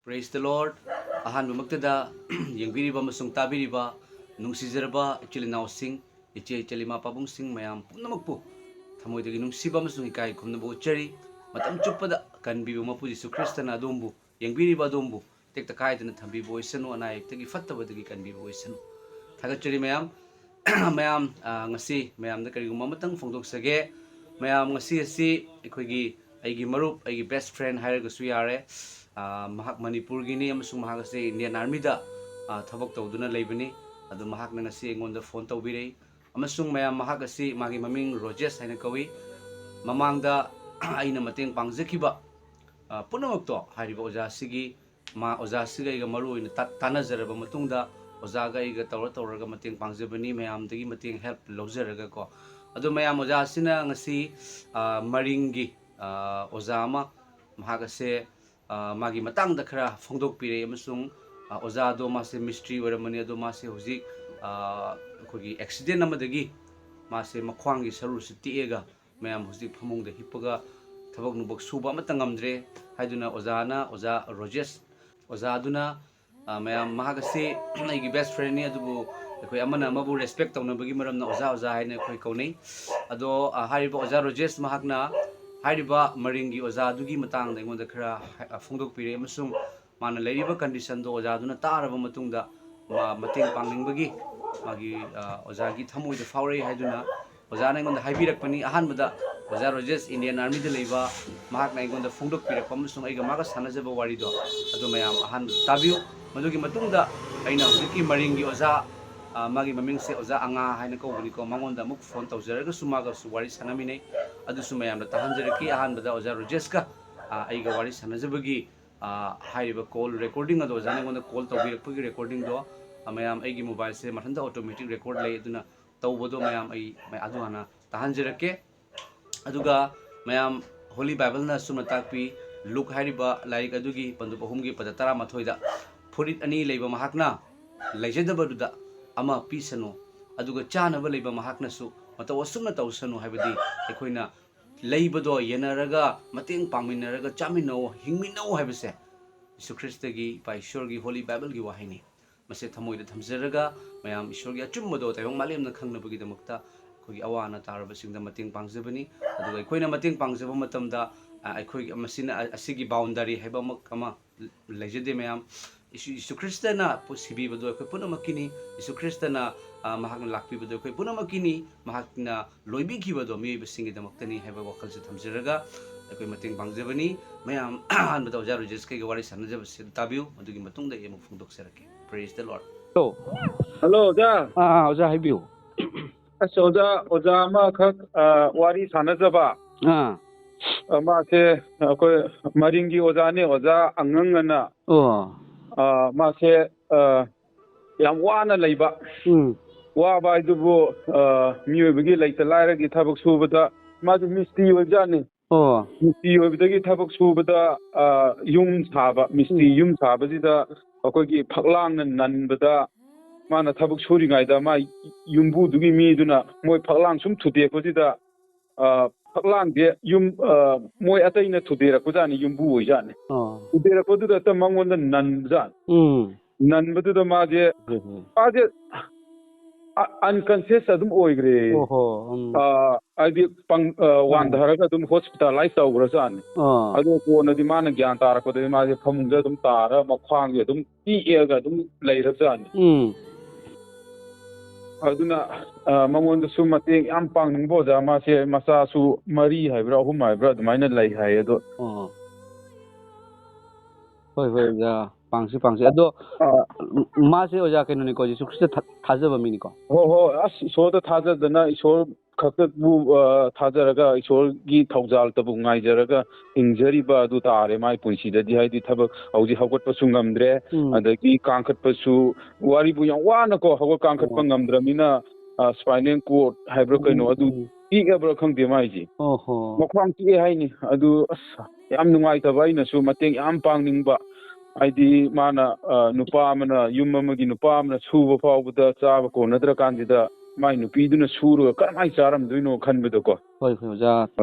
Praise the Lord. Ahan bumagtada yengbiriba masung tabiriba nungsizerba ichilinaw sing iche chalima pabung sing mayam pumnamagpo thamoydagi nungsiba masung ikai khumnabu chari matam chupada kanbibu mapu Jesu Kristo na dombu yengbiriba dombu tekta kaidana thambibu isanu anai tagi fattabadagi kanbibu isanu thagachari mayam mayam ngasi mayam da kariguma matang phongdoksage mayam ngasi asi ikhoigi aigi marup aigi best friend hairagasu yare mahak Manipur gini amasung mahak asi Indian Army da thabak tawduna leibani adu mahak na ngasi engonda phone tawbirei amasung mayam mahak asi magi maming Rojes haina kawi mamangda aina mateng pangjakiba punamakto hariba oja sigi ma oja siga iga maru ina tanazaraba matungda oja ga iga tawraga mateng pangjabani mayam dagi mateng help lawjaraga ko adu mayam oja sina ngasi maringi oja ama mahak ase magi matang da khara phongdok pire amasung oja do mase mystery waramani ado mase hoji khogi accident amadagi mase makhwang gi saru sitiega mayam hoji phamung da hipaga thabak nubak suba matangamdre haiduna oja Rojes oja aduna mayam mahagase aigi best friend ni adubu khoi amana mabu respect tawnabagi maramna oja haina khoi kaunei ado hariba oja Rojes mahakna hariba maringi oja adugi matang da ingonda khara phongdok pire amasung mana leiriba condition do oja aduna taraba matungda mateng pangngingbagi magi oja gi thamoi da faurei haiduna oja na ingonda haibirakpani ahanbada oja Rojes Indian Army da leiba mahak na ingonda phongdok pirakpa amasung aiga maga sanajaba wari do adu mayam ahan tabiu madugi matungda aina huziki maringi oja magi maming se oja anga haina kawbani ko mangonda muk phone tawjaraga sumaga su wari sanamine adu sumayam da tahanjaraki ahanbada oja Rojes ka aiga wari sanajabagi hairiba call recording ado oja na ingonda call tawbirakpagi recording do mayam aigi mobile se mathanda automatic record lay aduna tawbodo mayam ai adu hana tahanjarake aduga mayam Holy Bible na sumatakpi Luke hariba laik adugi pandu pahumgi pada 13 da furit ani leiba mahakna laijadabaduda ama pisano aduga chanaba leiba mahakna su mata wasumna tawsanu habidi ekoina leibado yenaraga mateng pangminaraga chaminau hingminau habise Jesu Kristo gi pa Ishwar gi Holy Bible gi wahini mase thamoida thamjaraga mayam Ishwar gi achumbodo tayong malemna khangnabagi damakta khoi awana taraba singda mateng pangjabani aduga ekoina mateng pangjaba matamda akhoi masina asigi boundary haiba makama lejede mayam Jesu Kristo na posibi bado akhoi punamakini Jesu Kristo na mahakna lakpi bado akhoi punamakini mahakna loibi ki bado mi besingi damaktani haiba wakal se thamjaraga akhoi mateng pangjabani mayam han bado Oja Rojes kai wari sanajaba se tabiu adugi matungda yemuk phongdok serake. Praise the Lord. Hello. Hello, Oja. Oja haibiu. Oja ama khak wari sanajaba. Ma se koi maringi oja ne oja angangana. Ma se yam wana leiba. Wa ba idubu miyoibagi leita lairagi thabak subada ma du misti oja ne. Misti oibadagi thabak subada yum saba misti yum saba sida akoi gi phaklang nanbada mana thabak suri ngaida ma yumbu dugi mi duna moi phaklang sum thude ko sida phaklang de yum moi ataina thudera ko jani yumbu oi jani thudera ko duda ta mangonda nan jan nan badu da ma je unconscious adum oigre adi pang wan dharaga dum hospitalize tawra jan adu ko na di mana gyan tar ko de ma je phamungda dum tara makhwang ge dum ti ega dum leira jan aduna mangonda su mateng yam pangning boja ma se masa su mari haibra hum haibra dumaina lai hai ado hoi ja pangsi ado ma se oja kenu ni ko Jesu Kristo thajaba mi ni ko as so da thaja dana isor khakta bu thajaraga isor gi thaujal tabu ngaijaraga injury ba du tare mai punsi da di haidi thabak auji hagot pa sungamdre adagi kangkhat pa su wari bu yang wana ko hagot kangkhat pa ngamdra mina spinal cord haibra kaino adu iga bra khangde mai ji makhwang ti haini adu yam nungai ta baina su mateng yam pangningba aidi mana nupa amana yum amagi nupa amana suba fawbuda chaba ko nadra kanjida mai nupiduna suru kamai charam duino khanbeda ko hoi ja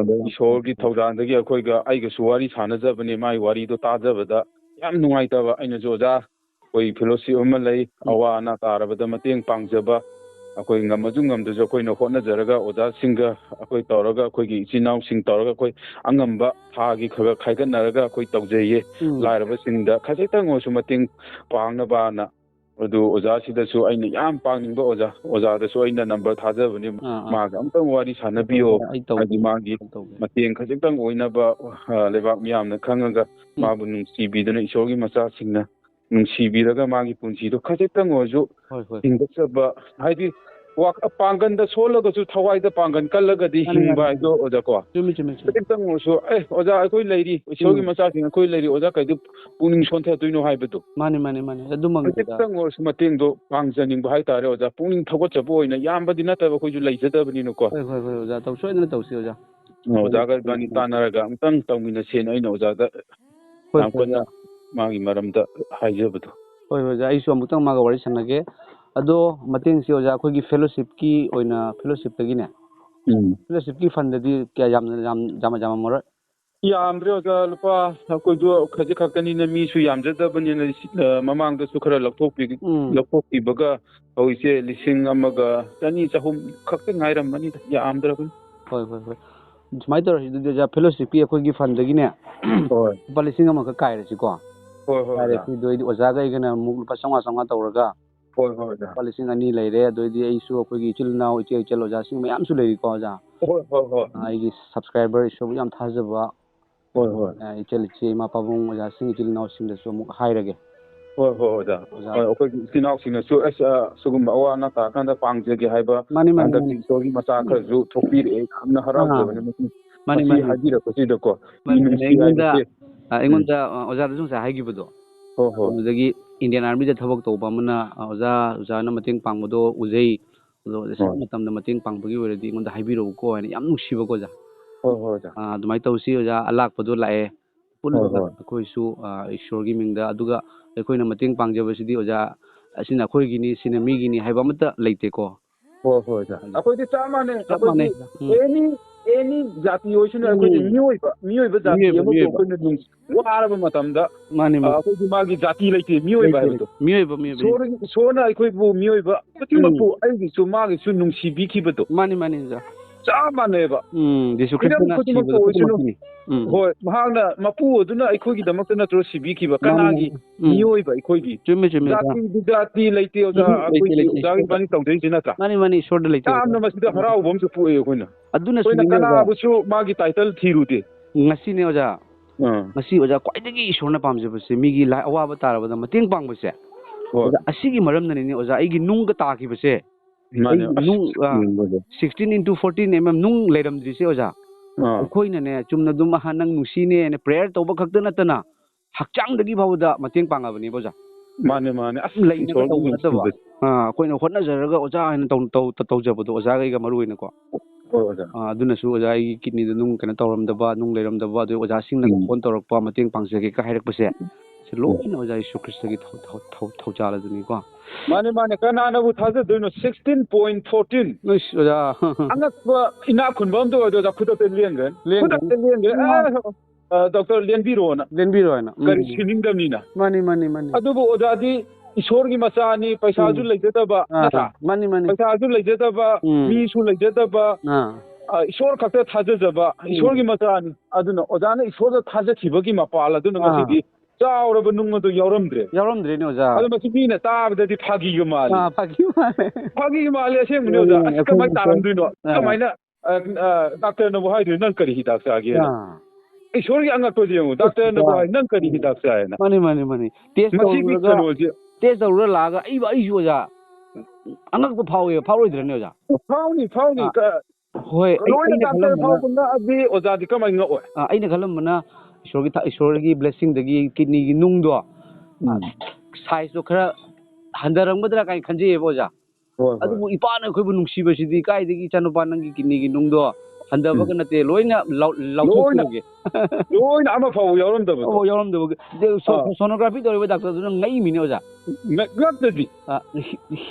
ishor gi thawdan dagi akhoi ga aiga suwari sanajabane mai wari do tajabada ꯌꯥꯝ ꯅꯨꯡꯉꯥꯏꯇꯕ ꯑꯩꯅꯁꯨ ꯑꯣꯖꯥ ꯑꯩꯈꯣꯏ fellowship ꯑꯃ ꯂꯩ ꯑꯋꯥ ꯑꯅꯥ ꯇꯥꯔꯕꯗ ꯃꯇꯦꯡ ꯄꯥꯡꯖꯕ ꯑꯩꯈꯣꯏ ꯉꯝꯃꯁꯨ ꯉꯝꯗ꯭ꯔꯁꯨ ꯑꯩꯈꯣꯏꯅ ꯍꯣꯠꯅꯖꯔꯒ ꯑꯣꯖꯥꯁꯤꯡꯒ ꯑꯩꯈꯣꯏ ꯇꯧꯔꯒ ꯑꯩꯈꯣꯏꯒꯤ ꯏꯆꯤꯜ ꯏꯅꯥꯎꯁꯤꯡ ꯇꯧꯔꯒ ꯑꯩꯈꯣꯏ ꯑꯉꯝꯕ ꯊꯥꯒꯤ ꯈꯔ ꯈꯥꯏꯒꯠꯅꯔꯒ ꯑꯩꯈꯣꯏ ꯇꯧꯖꯩꯌꯦ ꯂꯥꯏꯔꯕꯁꯤꯡꯗ ꯈꯖꯤꯛꯇꯪ ꯑꯣꯏꯔꯁꯨ ꯃꯇꯦꯡ ꯄꯥꯡꯅꯕꯅ ꯑꯗꯨ ꯑꯣꯖꯥꯁꯤꯗꯁꯨ ꯑꯩꯅ ꯌꯥꯝ ꯄꯥꯡꯅꯤꯡꯕ ꯑꯣꯖꯥꯗꯁꯨ ꯑꯩꯅ ꯅꯝꯕꯔ ꯊꯥꯖꯕꯅꯤ ꯃꯥꯒ ꯑꯝꯇꯪ ꯋꯥꯔꯤ ꯁꯥꯟꯅꯕꯤꯌꯣ ꯍꯥꯏꯗꯤ ꯃꯥꯒꯤ ꯃꯇꯦꯡ ꯈꯖꯤꯛꯇꯪ ꯑꯣꯏꯅꯕ ꯂꯩꯕꯥꯛ ꯃꯤꯌꯥꯝꯅ ꯈꯪꯉꯒ ꯃꯥꯕꯨ ꯅꯨꯡꯁꯤꯕꯤꯗꯨꯅ ꯏꯁꯣꯔꯒꯤ ꯃꯆꯥꯁꯤꯡꯅ ꯅꯨꯡꯁꯤꯕꯤꯔꯒ ꯃꯥꯒꯤ ꯄꯨꯟꯁꯤꯗꯣ ꯈꯖꯤꯛꯇꯪ ꯑꯣꯏꯔꯁꯨ ꯍꯤꯡꯒꯠꯆꯕ ꯍꯥꯏꯗꯤ ꯄꯥꯡꯒꯟꯗ ꯁꯣꯜꯂꯒꯁꯨ ꯊꯋꯥꯏꯗ ꯄꯥꯡꯒꯟ ꯀꯜꯂꯒꯗꯤ ꯍꯤꯡꯕ ꯍꯥꯏꯗꯣ ꯑꯣꯖꯥꯀꯣ ꯈꯖꯤꯛꯇꯪ ꯑꯣꯏꯔꯁꯨ ꯑꯣꯖꯥ ꯑꯩꯈꯣꯏ ꯂꯩꯔꯤ ꯏꯁꯣꯔꯒꯤ ꯃꯆꯥꯁꯤꯡ ꯑꯩꯈꯣꯏ ꯂꯩꯔꯤ ꯑꯣꯖꯥ ꯀꯩꯗꯤ ꯄꯨꯛꯅꯤꯡ ꯁꯣꯟꯊꯗꯣꯏꯅꯣ ꯍꯥꯏꯕꯗꯣ ꯈꯖꯤꯛꯇꯪ ꯑꯣꯏꯔꯁꯨ ꯃꯇꯦꯡꯗꯣ ꯄꯥꯡꯖꯅꯤꯡꯕ ꯍꯥꯏꯇꯥꯔꯦ ꯑꯣꯖꯥ ꯄꯨꯛꯅꯤꯡ ꯊꯧꯒꯠꯆꯕ ꯑꯣꯏꯅ ꯌꯥꯝꯕꯗꯤ ꯅꯠꯇꯕ ꯑꯩꯈꯣꯏꯁꯨ ꯂꯩꯖꯗꯕꯅꯤꯅꯀꯣ ꯑꯣꯖꯥ ꯁꯣꯏꯗꯅ ꯇꯧꯁꯤ ꯑꯣꯖꯥ ꯑꯣꯖꯥꯒ ꯏꯕꯥꯅꯤ ꯇꯥꯟꯅꯔꯒ ꯑꯝꯇꯪ ꯇꯧꯃꯤꯟꯅꯁꯦꯅ ꯑꯩꯅ ꯑꯣꯖꯥꯗ ꯌꯥꯝ ꯀꯟꯅ ꯃꯥꯒꯤ ꯃꯔꯝꯗ ꯍꯥꯏꯖꯕꯗꯣ ꯍꯣꯏ ꯑꯣꯖꯥ ꯑꯩꯁꯨ ꯑꯃꯨꯛꯇꯪ ꯃꯥꯒ ꯋꯥꯔꯤ ꯁꯥꯟꯅꯒꯦ ꯑꯗꯣ ꯃꯇꯦꯡꯁꯤ ꯑꯣꯖꯥ ꯑꯩꯈꯣꯏꯒꯤ ꯐꯦꯂꯣꯁꯤꯞꯀꯤ ꯑꯣꯏꯅ ꯐꯦꯂꯣꯁꯤꯞꯇꯒꯤꯅꯦ ꯐꯦꯂꯣꯁꯤꯞꯀꯤ ꯐꯟꯗꯗꯤ ꯀꯌꯥ ꯌꯥꯝꯃꯝꯃꯔꯣꯏ ꯌꯥꯝꯗ꯭ꯔꯦ ꯑꯣꯖꯥ ꯂꯨꯄꯥ ꯑꯩꯈꯣꯏꯗꯣ ꯈꯖꯤꯛ ꯈꯛꯇꯅꯤꯅ ꯃꯤꯁꯨ ꯌꯥꯝꯖꯗꯕꯅꯤꯅ ꯃꯃꯥꯡꯗꯁꯨ ꯈꯔ ꯂꯧꯊꯣꯛꯄꯤꯕꯒ ꯍꯧꯖꯤꯛꯁꯦ 1,000-1,200 ꯈꯛꯇ ꯉꯥꯏꯔꯝꯃꯅꯤꯗ ꯌꯥꯝꯗ꯭ꯔꯕꯅꯤ ꯍꯣꯏ ꯁꯨꯃꯥꯏꯅ ꯇꯧꯔꯁꯤ ꯑꯗꯨꯗꯤ ꯑꯣꯖꯥ ꯐꯦꯂꯣꯁꯤꯞꯀꯤ ꯑꯩꯈꯣꯏꯒꯤ ꯐꯟꯗꯒꯤꯅꯦ ꯂꯨꯄꯥ 1,000 ꯈꯛ ꯀꯥꯏꯔꯁꯤꯀꯣ ꯀꯥꯏꯔꯁꯤ ꯑꯗꯨꯏꯗꯤ ꯑꯣꯖꯥꯒ ꯑꯩꯒꯅ ꯑꯃꯨꯛ ꯂꯨꯄꯥ 500 ꯇꯧꯔꯒ ꯑꯣꯖꯥ ꯂꯨꯄꯥ 2,000 ꯂꯩꯔꯦ ꯑꯗꯨꯏꯗꯤ ꯑꯩꯁꯨ ꯑꯩꯈꯣꯏꯒꯤ ꯏꯆꯤꯜ ꯏꯅꯥꯎ ꯏꯆꯦꯜ ꯑꯣꯖꯥꯁꯤꯡ ꯃꯌꯥꯝꯁꯨ ꯂꯩꯔꯤꯀꯣ ꯑꯣꯖꯥ ꯑꯩꯒꯤ ꯁꯕꯁꯀ꯭ꯔꯥꯏꯕꯔ ꯏꯁꯣꯔꯕꯨ ꯌꯥꯝ ꯊꯥꯖꯕ ꯏꯆꯦ ꯏꯃꯥ ꯄꯥꯕꯨꯡ ꯑꯣꯖꯥꯁꯤꯡ ꯏꯆꯤꯜ ꯏꯅꯥꯎꯁꯤꯡꯗꯁꯨ ꯑꯃꯨꯛ ꯍꯥꯏꯔꯒꯦ ꯑꯣꯖꯥ ꯑꯩꯈꯣꯏꯒꯤ ꯏꯆꯤꯜ ꯏꯅꯥꯎꯁꯤꯡꯅꯁꯨ ꯁꯤꯒꯨꯝꯕ ꯑꯋꯥ ꯑꯅꯥ ꯇꯥꯔꯀꯥꯟꯗ ꯄꯥꯡꯖꯒꯦ ꯍꯥꯏꯕ ꯍꯟꯗꯛꯀꯤ ꯏꯁꯣꯔꯒꯤ ꯃꯆꯥ ꯈꯔꯁꯨ ꯊꯣꯛꯄꯤꯔꯛꯑꯦ ꯌꯥꯝꯅ ꯍꯔꯥꯎꯖꯕꯅꯤ ꯃꯁꯤ ꯍꯥꯏꯕꯤꯔꯛꯄꯁꯤꯗꯀꯣ ꯑꯩꯉꯣꯟꯗ ꯑꯣꯖꯥꯗꯁꯨ ꯉꯁꯥꯏ ꯍꯥꯏꯈꯤꯕꯗꯣ ꯑꯗꯨꯗꯒꯤ ꯏꯟꯗꯤꯌꯥꯟ ꯑꯥꯔꯃꯤꯗ ꯊꯕꯛ ꯇꯧꯕ ꯑꯃꯅ ꯑꯣꯖꯥꯅ ꯃꯇꯦꯡ ꯄꯥꯡꯕꯗꯣ ꯎꯖꯩ ꯑꯗꯣ ꯁꯤꯒꯤ ꯃꯇꯝꯗ ꯃꯇꯦꯡ ꯄꯥꯡꯕꯒꯤ ꯑꯣꯏꯔꯗꯤ ꯑꯩꯉꯣꯟꯗ ꯍꯥꯏꯕꯤꯔꯛꯎꯀꯣ ꯍꯥꯏꯅ ꯌꯥꯝ ꯅꯨꯡꯁꯤꯕꯀꯣ ꯑꯣꯖꯥ ꯑꯣꯖꯥ ꯑꯗꯨꯃꯥꯏꯅ ꯇꯧꯁꯤ ꯑꯣꯖꯥ ꯑꯂꯥꯛꯄꯗꯣ ꯂꯥꯛꯑꯦ ꯄꯨꯟꯅ ꯑꯩꯈꯣꯏꯁꯨ ꯏꯁꯣꯔꯒꯤ ꯃꯤꯡꯗ ꯑꯗꯨꯒ ꯑꯩꯈꯣꯏꯅ ꯃꯇꯦꯡ ꯄꯥꯡꯖꯕꯁꯤꯗꯤ ꯑꯣꯖꯥ ꯑꯁꯤꯅ ꯑꯩꯈꯣꯏꯒꯤꯅꯤ ꯁꯤꯅ ꯃꯤꯒꯤꯅꯤ ꯍꯥꯏꯕ ꯑꯃꯠꯇ ꯂꯩꯇꯦꯀꯣ ꯑꯣꯖꯥ ꯑꯩꯈꯣꯏꯗꯤ ꯆꯞ ꯃꯥꯟꯅꯩ ꯑꯩꯈꯣꯏꯗꯤ ꯑꯦꯅꯤ ꯖꯥꯇꯤ ꯑꯣꯏꯁꯅꯨ ꯑꯩꯈꯣꯏꯗꯤ ꯃꯤꯑꯣꯏꯕ ꯖꯥꯇꯤ ꯑꯃꯕꯨ ꯑꯩꯈꯣꯏꯅ ꯋꯥꯔꯕ ꯃꯇꯝꯗ ꯑꯩꯈꯣꯏꯗꯤ ꯃꯥꯒꯤ ꯖꯥꯇꯤ ꯂꯩꯇꯦ ꯃꯤꯑꯣꯏꯕ ꯍꯥꯏꯕꯗꯣ ꯏꯁꯣꯔꯅ ꯑꯩꯈꯣꯏꯕꯨ ꯃꯤꯑꯣꯏꯕ ꯈꯨꯗꯤꯡꯃꯛꯄꯨ ꯑꯩꯒꯤꯁꯨ ꯃꯥꯒꯤꯁꯨ ꯅꯨꯡꯁꯤꯕꯤꯈꯤꯕꯗꯣ ꯑꯣꯖꯥ ꯆꯞ ꯃꯥꯟꯅꯩꯕ ꯍꯤꯔꯝ ꯈꯨꯗꯤꯡꯃꯛꯇ ꯑꯣꯏꯁꯅꯨ ꯍꯣꯏ ꯃꯍꯥꯛꯅ ꯃꯄꯨ ꯑꯗꯨꯅ ꯑꯩꯈꯣꯏꯒꯤꯗꯃꯛꯇ ꯅꯠꯇ꯭ꯔꯣ ꯁꯤꯕꯤꯈꯤꯕ ꯀꯅꯥꯒꯤ ꯃꯤꯑꯣꯏꯕ ꯑꯩꯈꯣꯏꯒꯤ ꯖꯥꯇꯤ ꯂꯩꯇꯦ ꯑꯣꯖꯥ ꯑꯩꯈꯣꯏꯒꯤ ꯑꯣꯖꯥꯒꯤ ꯏꯕꯥꯅꯤ ꯇꯧꯖꯔꯤꯁꯤ ꯅꯠꯇ꯭ꯔꯥ ꯏꯁꯣꯔꯗ ꯂꯩꯇꯦ ꯌꯥꯝꯅ ꯃꯁꯤꯗ ꯍꯔꯥꯎꯕ ꯑꯃꯁꯨ ꯄꯣꯛꯑꯦ ꯑꯩꯈꯣꯏꯅ ꯀꯅꯥꯕꯨꯁꯨ ꯃꯥꯒꯤ ꯇꯥꯏꯇꯜ ꯊꯤꯔꯨꯗꯦ ꯉꯁꯤꯅꯦ ꯑꯣꯖꯥ ꯉꯁꯤ ꯑꯣꯖꯥ ꯈ꯭ꯋꯥꯏꯗꯒꯤ ꯏꯁꯣꯔꯅ ꯄꯥꯝꯖꯕꯁꯦ ꯃꯤꯒꯤ ꯑꯋꯥꯕ ꯇꯥꯔꯕꯗ ꯃꯇꯦꯡ ꯄꯥꯡꯕꯁꯦ ꯑꯣꯖꯥ ꯑꯁꯤꯒꯤ ꯃꯔꯝꯅꯅꯤꯅꯦ ꯑꯣꯖꯥ ꯑꯩꯒꯤ ꯅꯨꯡꯒ ꯇꯥꯈꯤꯕꯁꯦ 16x14 ꯅꯨꯡ ꯂꯩꯔꯝꯗ꯭ꯔꯤꯁꯦ ꯑꯣꯖꯥ ꯑꯩꯈꯣꯏꯅꯅꯦ ꯆꯨꯝꯅ ꯑꯗꯨꯝ ꯅꯪ ꯅꯨꯡꯁꯤꯅꯦꯅ ꯄ꯭ꯔꯦꯌꯔ ꯇꯧꯕ ꯈꯛꯇ ꯅꯠꯇꯅ ꯍꯛꯆꯥꯡꯗꯒꯤ ꯐꯥꯎꯕꯗ ꯃꯇꯦꯡ ꯄꯥꯡꯉꯕꯅꯦꯕ ꯑꯣꯖꯥ ꯃꯥꯅꯦ ꯂꯩꯅꯒ ꯇꯧꯕ ꯅꯠꯇꯕ ꯑꯩꯈꯣꯏꯅ ꯍꯣꯠꯅꯖꯔꯒ ꯑꯣꯖꯥ ꯍꯥꯏꯅ ꯇꯧꯖꯕꯗꯣ ꯑꯣꯖꯥꯒꯩꯒ ꯃꯔꯨ ꯑꯣꯏꯅꯀꯣ ꯑꯗꯨꯅꯁꯨ ꯑꯣꯖꯥ ꯑꯩꯒꯤ ꯀꯤꯠꯅꯤꯗ ꯅꯨꯡ ꯀꯩꯅꯣ ꯇꯧꯔꯝꯗꯕ ꯅꯨꯡ ꯂꯩꯔꯝꯗꯕ ꯑꯗꯨ ꯑꯣꯖꯥꯁꯤꯡꯅ ꯐꯣꯟ ꯇꯧꯔꯛꯄ ꯃꯇꯦꯡ ꯄꯥꯡꯖꯒꯦꯒ ꯍꯥꯏꯔꯛꯄꯁꯦ ꯁꯤ ꯂꯣꯏꯅ ꯑꯣꯖꯥ ꯌꯤꯁꯨ ꯈ꯭ꯔꯤꯁꯇꯒꯤ ꯊꯧꯖꯥꯜ ꯑꯗꯨꯅꯤꯀꯣ ꯃꯥꯅꯦ ꯀꯅꯥꯅꯕꯨ ꯊꯥꯖꯗꯣꯏꯅꯣ 16.14 ꯑꯣꯖꯥ ꯑꯉꯛꯄ ꯏꯅꯥꯛ ꯈꯨꯟꯕ ꯑꯝꯇ ꯑꯣꯏꯗꯣ ꯑꯣꯖꯥ ꯈꯨꯗꯛꯇ ꯂꯦꯟꯈ꯭ꯔꯦ ꯗꯣꯛꯇꯔ ꯂꯦꯟꯕꯤꯔꯣꯅ ꯀꯔꯤ ꯁꯤꯅꯤꯡꯗꯕꯅꯤꯅ ꯃꯥꯅꯤ ꯑꯗꯨꯕꯨ ꯑꯣꯖꯥꯗꯤ ꯏꯁꯣꯔꯒꯤ ꯃꯆꯥꯅꯤ ꯄꯩꯁꯥꯁꯨ ꯂꯩꯖꯗꯕ ꯅꯠꯇ꯭ꯔꯥ ꯄꯩꯁꯥꯁꯨ ꯂꯩꯖꯗꯕ ꯃꯤꯁꯨ ꯂꯩꯖꯗꯕ ꯏꯁꯣꯔ ꯈꯛꯇ ꯊꯥꯖꯖꯕ ꯏꯁꯣꯔꯒꯤ ꯃꯆꯥꯅꯤ ꯑꯗꯨꯅ ꯑꯣꯖꯥꯅ ꯏꯁꯣꯔꯗ ꯊꯥꯖꯈꯤꯕꯒꯤ ꯃꯄꯥꯜ ꯑꯗꯨꯅ ꯉꯁꯤꯗꯤ ꯆꯥꯎꯔꯕ ꯅꯨꯡ ꯑꯗꯨ ꯌꯥꯎꯔꯝꯗ꯭ꯔꯦꯅꯦ ꯑꯣꯖꯥ ꯑꯗꯨ ꯃꯁꯤ ꯃꯤꯅ ꯇꯥꯕꯗꯗꯤ ꯐꯥꯒꯤꯒ ꯃꯥꯜꯂꯤ ꯑꯁꯦꯡꯕꯅꯤ ꯑꯣꯖꯥ ꯑꯁ ꯀꯃꯥꯏꯅ ꯇꯥꯔꯝꯗꯣꯏꯅꯣ ꯀꯃꯥꯏꯅ ꯗꯥꯛꯇꯔꯅꯕꯨ ꯍꯥꯏꯗꯣꯏꯅꯣ ꯅꯪ ꯀꯔꯤ ꯍꯤꯗꯥꯛ ꯆꯥꯒꯦꯅ ꯏꯁꯣꯔꯒꯤ ꯑꯉꯛꯄꯁꯦ ꯌꯦꯡꯉꯨ ꯗꯥꯛꯇꯔꯅꯕꯨ ꯍꯥꯏ ꯅꯪ ꯀꯔꯤ ꯍꯤꯗꯥꯛ ꯆꯥꯏꯅ ꯃꯥꯅꯤ ꯃꯁꯤꯒꯤ ꯀꯩꯅꯣꯁꯦ ꯇꯦꯁ ꯇꯧꯔꯨꯔ ꯂꯥꯛꯑꯒ ꯑꯩꯁꯨ ꯑꯣꯖꯥ ꯑꯉꯛꯄ ꯐꯥꯎꯔꯣꯏꯗ꯭ꯔꯅꯦ ꯑꯣꯖꯥ ꯐꯥꯎꯅꯤ ꯍꯣꯏ ꯂꯣꯏꯅ ꯗꯥꯛꯇꯔ ꯐꯥꯎꯕ ꯉꯛꯑꯗꯤ ꯑꯣꯖꯥꯗꯤ ꯀꯃꯥꯏꯅ ꯉꯛꯑꯣꯏ ꯑꯩꯅ ꯈꯜꯂꯝꯕꯅ ꯏꯁꯣꯔꯒꯤ ꯕ꯭ꯂꯦꯁꯤꯡꯗꯒꯤ ꯀꯤꯗꯅꯤꯒꯤ ꯅꯨꯡꯗꯣ ꯁꯥꯏꯖꯇꯣ ꯈꯔ ꯍꯟꯊꯔꯝꯒꯗ꯭ꯔꯥ ꯀꯥꯏꯅ ꯈꯟꯖꯩꯌꯦꯕ ꯑꯣꯖꯥ ꯑꯗꯨꯕꯨ ꯏꯄꯥꯅ ꯑꯩꯈꯣꯏꯕు ꯅꯨꯡꯁꯤꯕꯁꯤꯗꯤ ꯀꯥꯏꯗꯒꯤ ꯏꯆꯥꯅꯨꯄꯥ ꯅꯪꯒꯤ ꯀꯤꯗꯅꯤꯒꯤ ꯅꯨꯡꯗꯣ ꯍꯟꯊꯕꯒ ꯅꯠꯇꯦ ꯂꯣꯏꯅ ꯂꯧꯊꯣꯛꯈꯤꯕꯒꯤ ꯂꯣꯏꯅ ꯑꯃ ꯐꯥꯎꯕ ꯌꯥꯎꯔꯝꯗꯕꯒꯤ ꯁꯣꯅꯣꯒ꯭ꯔꯥꯐꯤ ꯇꯧꯔꯤꯕ ꯗꯥꯛꯇꯔꯗꯨꯅ ꯉꯛꯏꯃꯤꯅꯦ ꯑꯣꯖꯥ ꯉꯛꯇꯗꯤ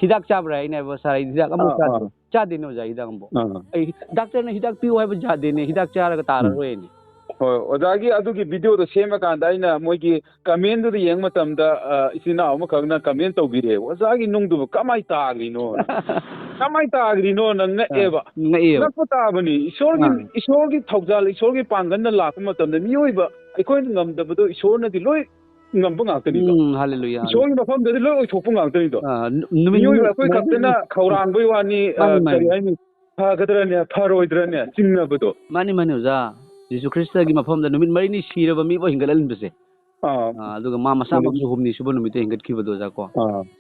ꯍꯤꯗꯥꯛ ꯆꯥꯕ꯭ꯔꯥ ꯑꯩꯅ ꯁꯥꯔ ꯑꯩ ꯍꯤꯗꯥꯛ ꯑꯃꯨꯛ ꯆꯥꯗꯦꯅꯦ ꯑꯣꯖꯥ ꯍꯤꯗꯥꯛ ꯑꯃꯨꯛ ꯑꯩ ꯗꯥꯛꯇꯔꯅ ꯍꯤꯗꯥꯛ ꯄꯤꯌꯨ ꯍꯥꯏꯕ ꯌꯥꯗꯦꯅꯦ ꯍꯤꯗꯥꯛ ꯆꯥꯔꯒ ꯇꯥꯔꯔꯣꯏꯅꯦ ꯍꯣꯏ ꯑꯣꯖꯥꯒꯤ ꯑꯗꯨꯒꯤ ꯚꯤꯗꯤꯑꯣꯗꯣ ꯁꯦꯝꯃꯀꯥꯟꯗ ꯑꯩꯅ ꯃꯣꯏꯒꯤ ꯀꯃꯦꯟꯗꯨꯗ ꯌꯦꯡꯕ ꯃꯇꯝꯗ ꯏꯆꯤꯟ ꯏꯅꯥꯎ ꯑꯃꯈꯛꯅ ꯀꯃꯦꯟ ꯇꯧꯕꯤꯔꯛꯑꯦ ꯑꯣꯖꯥꯒꯤ ꯅꯨꯡꯗꯨꯕꯨ ꯀꯃꯥꯏ ꯇꯥꯈ꯭ꯔꯤꯅꯣ ꯀꯃꯥꯏ ꯇꯥꯈ꯭ꯔꯤꯅꯣꯅ ꯉꯛꯑꯦꯕ ꯉꯛꯄ ꯇꯥꯕꯅꯤ ꯏꯁꯣꯔꯒꯤ ꯊꯧꯖꯥꯜ ꯏꯁꯣꯔꯒꯤ ꯄꯥꯡꯒꯜꯅ ꯂꯥꯛꯄ ꯃꯇꯝꯗ ꯃꯤꯑꯣꯏꯕ ꯑꯩꯈꯣꯏꯅ ꯉꯝꯗꯕꯗꯣ ꯏꯁꯣꯔꯅꯗꯤ ꯂꯣꯏ ꯉꯝꯕ ꯉꯥꯛꯇꯅꯤꯗꯣ ꯏꯁꯣꯔꯒꯤ ꯃꯐꯝꯗꯗꯤ ꯂꯣꯏ ꯑꯣꯏꯊꯣꯛꯄ ꯉꯥꯛꯇꯅꯤꯗꯣ ꯃꯤꯑꯣꯏꯕ ꯑꯩꯈꯣꯏ ꯈꯛꯇꯅ ꯈꯧꯔꯥꯡꯕꯩ ꯋꯥꯅꯤ ꯀꯔꯤ ꯍꯥꯏꯅꯤ ꯐꯒꯗ꯭ꯔꯅꯦ ꯐꯔꯣꯏꯗ꯭ꯔꯅꯦ ꯆꯤꯡꯅꯕꯗꯣ ꯃꯥꯅꯤ ꯃꯥꯅꯤ ꯑꯣꯖꯥ ꯖꯤꯁꯨ ꯈ꯭ꯔꯤꯁꯇꯒꯤ ꯃꯐꯝꯗ ꯅꯨꯃꯤꯠ 4ꯅꯤ ꯁꯤꯔꯕ ꯃꯤꯕꯨ ꯍꯤꯡꯒꯠꯍꯟꯕꯁꯦ ꯑꯗꯨꯒ ꯃꯥ ꯃꯁꯥꯃꯛꯁꯨ 6ꯅꯤ ꯁꯨꯕ ꯅꯨꯃꯤꯠꯇ ꯍꯤꯡꯒꯠꯈꯤꯕꯗꯣ ꯑꯣꯖꯥ ꯀꯣ